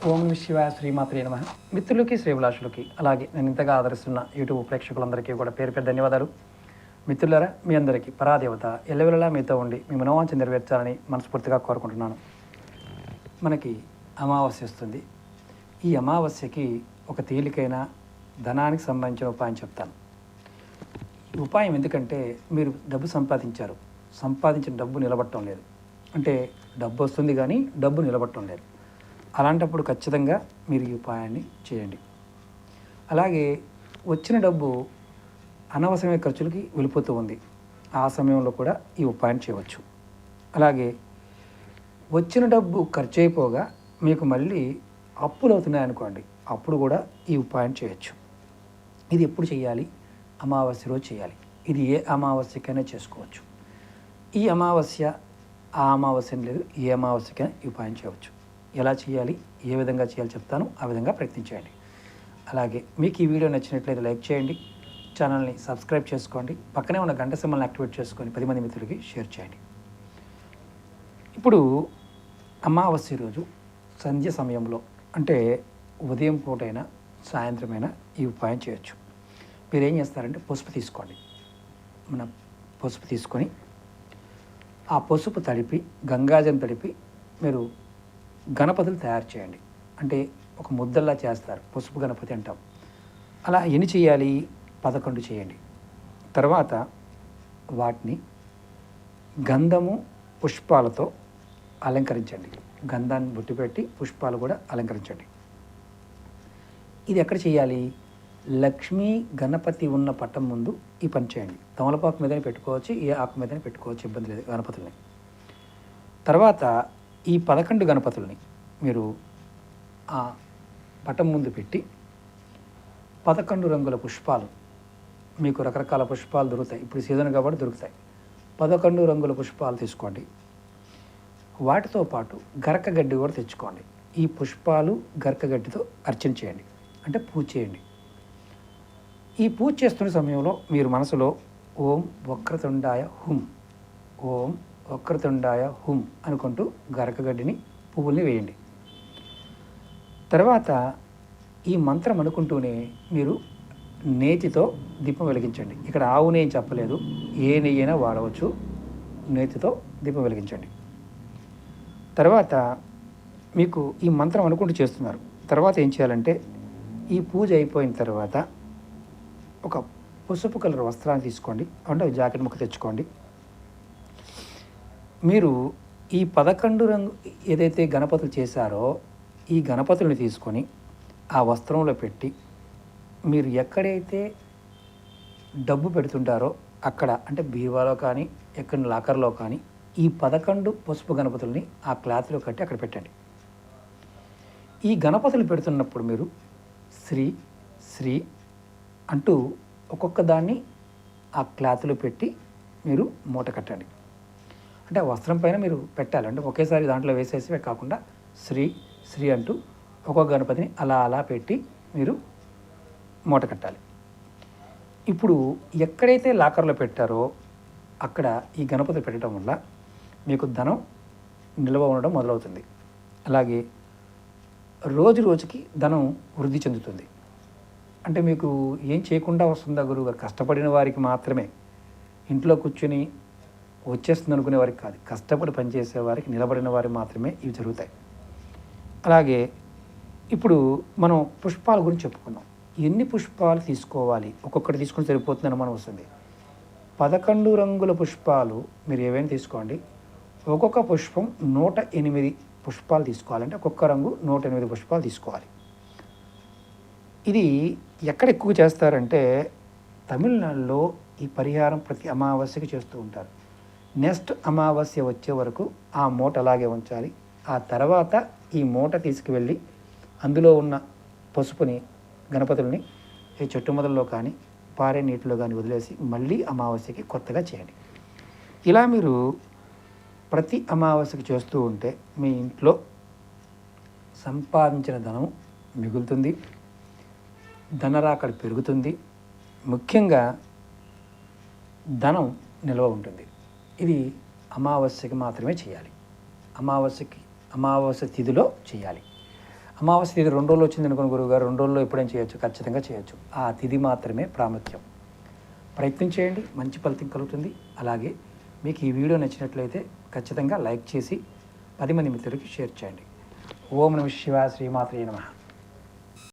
ఓం నమః శివాయ శ్రీమాత్రే నమః. మిత్రులకి శ్రేభిలాషులకి అలాగే నేను ఇంతగా ఆదరిస్తున్న యూట్యూబ్ ప్రేక్షకులందరికీ కూడా పేరు పేరు ధన్యవాదాలు. మిత్రులారా, మీ అందరికీ పరాదేవత ఎల్లవెల్లలా మీతో ఉండి మీ మనోవాంఛ నెరవేర్చాలని మనస్ఫూర్తిగా కోరుకుంటున్నాను. మనకి అమావాస్య వస్తుంది. ఈ అమావాస్యకి ఒక తేలికైన ధనానికి సంబంధించిన ఉపాయం చెప్తాను. ఈ ఉపాయం ఎందుకంటే మీరు డబ్బు సంపాదించిన డబ్బు నిలబడటం లేదు, అంటే డబ్బు వస్తుంది కానీ డబ్బు నిలబడటం లేదు. అలాంటప్పుడు ఖచ్చితంగా మీరు ఈ ఉపాయాన్ని చేయండి. అలాగే వచ్చిన డబ్బు అనవసరమైన ఖర్చులకి వెళ్ళిపోతూ ఉంది, ఆ సమయంలో కూడా ఈ ఉపాయం చేయవచ్చు. అలాగే వచ్చిన డబ్బు ఖర్చు అయిపోగా మీకు మళ్ళీ అప్పులు అవుతున్నాయి అనుకోండి, అప్పుడు కూడా ఈ ఉపాయం చేయొచ్చు. ఇది ఎప్పుడు చేయాలి? అమావాస్య రోజు చేయాలి. ఇది ఏ అమావాస్యకైనా చేసుకోవచ్చు. ఈ అమావాస్య ఆ అమావాస్య లేదు, ఏ అమావాస్యకైనా ఈ ఉపాయం చేయవచ్చు. ఎలా చేయాలి, ఏ విధంగా చేయాలి చెప్తాను, ఆ విధంగా ప్రయత్నించండి. అలాగే మీకు ఈ వీడియో నచ్చినట్లయితే లైక్ చేయండి, ఛానల్ని సబ్స్క్రైబ్ చేసుకోండి, పక్కనే ఉన్న గంట సింబల్ని యాక్టివేట్ చేసుకొని 10 మంది మిత్రులకి షేర్ చేయండి. ఇప్పుడు అమావాస్య రోజు సంధ్య సమయంలో, అంటే ఉదయం పూటైనా సాయంత్రమైనా ఈ ఉపాయం చేయొచ్చు. మీరు ఏం చేస్తారంటే పసుపు తీసుకోండి. పసుపు తీసుకొని ఆ పసుపు తడిపి గంగాజలం తడిపి మీరు గణపతులు తయారు చేయండి. అంటే ఒక ముద్దల్లా చేస్తారు, పసుపు గణపతి అంటాం. అలా ఎన్ని చేయాలి? 11 చేయండి. తర్వాత వాటిని గంధము పుష్పాలతో అలంకరించండి. గంధాన్ని బొట్టు పెట్టి పుష్పాలు కూడా అలంకరించండి. ఇది ఎక్కడ చేయాలి? లక్ష్మీ గణపతి ఉన్న పట్టం ముందు ఈ పని చేయండి. తమలపాకు మీదనే పెట్టుకోవచ్చు, ఏ ఆకు మీదనే పెట్టుకోవచ్చు, ఇబ్బంది లేదు గణపతుల్ని. తర్వాత ఈ 11 గణపతుల్ని మీరు ఆ పటం ముందు పెట్టి 11 రంగుల పుష్పాలు, మీకు రకరకాల పుష్పాలు దొరుకుతాయి, ఇప్పుడు సీజన్ కాబట్టి దొరుకుతాయి. 11 రంగుల పుష్పాలు తీసుకోండి. వాటితో పాటు గరకగడ్డి కూడా తెచ్చుకోండి. ఈ పుష్పాలు గరకగడ్డితో అర్చన చేయండి, అంటే పూజ చేయండి. ఈ పూజ చేస్తున్న సమయంలో మీరు మనసులో ఓం వక్రతుండాయ హుం, ఓం వక్రతుండాయ హుం అనుకుంటూ గరకగడ్డిని పువ్వుల్ని వేయండి. తర్వాత ఈ మంత్రం అనుకుంటూనే మీరు నేతితో దీపం వెలిగించండి. ఇక్కడ ఆవు నెయ్యి చెప్పలేదు, ఏ నెయ్యి అయినా వాడవచ్చు. నేతితో దీపం వెలిగించండి. తర్వాత మీకు ఈ మంత్రం అనుకుంటూ చేస్తున్నారు. తర్వాత ఏం చేయాలంటే ఈ పూజ అయిపోయిన తర్వాత ఒక పసుపు కలర్ వస్త్రాన్ని తీసుకోండి, అంటే జాకెట్ ముక్క తెచ్చుకోండి. మీరు ఈ 11 రంగు ఏదైతే గణపతులు చేశారో ఈ గణపతుల్ని తీసుకొని ఆ వస్త్రంలో పెట్టి మీరు ఎక్కడైతే డబ్బు పెడుతుంటారో అక్కడ, అంటే బీరువాలో కానీ ఎక్కడ లాకర్లో కానీ ఈ 11 పసుపు గణపతుల్ని ఆ క్లాత్లో కట్టి అక్కడ పెట్టండి. ఈ గణపతులు పెడుతున్నప్పుడు మీరు శ్రీ శ్రీ అంటూ ఒక్కొక్క దాన్ని ఆ క్లాత్లో పెట్టి మీరు మూట కట్టండి. అంటే ఆ వస్త్రం పైన మీరు పెట్టాలి, అంటే ఒకేసారి దాంట్లో వేసేసి కాకుండా శ్రీ శ్రీ అంటూ ఒక్కొక్క గణపతిని అలా అలా పెట్టి మీరు మూట కట్టాలి. ఇప్పుడు ఎక్కడైతే లాకర్లో పెట్టారో అక్కడ ఈ గణపతి పెట్టడం వల్ల మీకు ధనం నిల్వ ఉండడం మొదలవుతుంది. అలాగే రోజు రోజుకి ధనం వృద్ధి చెందుతుంది. అంటే మీకు ఏం చేయకుండా వస్తుందా గురువుగారు? కష్టపడిన వారికి మాత్రమే, ఇంట్లో కూర్చొని వచ్చేస్తుంది అనుకునే వారికి కాదు, కష్టపడి పనిచేసే వారికి, నిలబడిన వారికి మాత్రమే ఇవి జరుగుతాయి. అలాగే ఇప్పుడు మనం పుష్పాల గురించి చెప్పుకున్నాం. ఎన్ని పుష్పాలు తీసుకోవాలి? ఒక్కొక్కటి తీసుకుని సరిపోతుందని మనం వస్తుంది. 11 రంగుల పుష్పాలు మీరు ఏవైనా తీసుకోండి. ఒక్కొక్క పుష్పం 108 పుష్పాలు తీసుకోవాలంటే ఒక్కొక్క రంగు 108 పుష్పాలు తీసుకోవాలి. ఇది ఎక్కడ ఎక్కువ చేస్తారంటే తమిళనాడులో ఈ పరిహారం ప్రతి అమావాస్యకి చేస్తూ ఉంటారు. నెక్స్ట్ అమావాస్య వచ్చే వరకు ఆ మూట అలాగే ఉంచాలి. ఆ తర్వాత ఈ మూట తీసుకువెళ్ళి అందులో ఉన్న పసుపుని గణపతుల్ని ఈ చెట్టు మొదల్లో కానీ పారే నీటిలో కానీ వదిలేసి మళ్ళీ అమావాస్యకి కొత్తగా చేయండి. ఇలా మీరు ప్రతి అమావాస్యకి చేస్తూ ఉంటే మీ ఇంట్లో సంపాదించిన ధనం మిగులుతుంది, ధనరాకడ పెరుగుతుంది, ముఖ్యంగా ధనం నిల్వ ఉంటుంది. ఇది అమావాస్యకి మాత్రమే చేయాలి. అమావాస్య తిథిలో చేయాలి. అమావాస్య తిథి 2 రోజులు వచ్చింది అనుకోని గురువుగారు 2 రోజుల్లో ఎప్పుడైనా చేయొచ్చు, ఖచ్చితంగా చేయొచ్చు. ఆ తిథి మాత్రమే ప్రాముఖ్యం. ప్రయత్నం చేయండి, మంచి ఫలితం కలుగుతుంది. అలాగే మీకు ఈ వీడియో నచ్చినట్లయితే ఖచ్చితంగా లైక్ చేసి 10 మంది మిత్రులకి షేర్ చేయండి. ఓం నమః శివాయ, శ్రీమాత్రే నమః.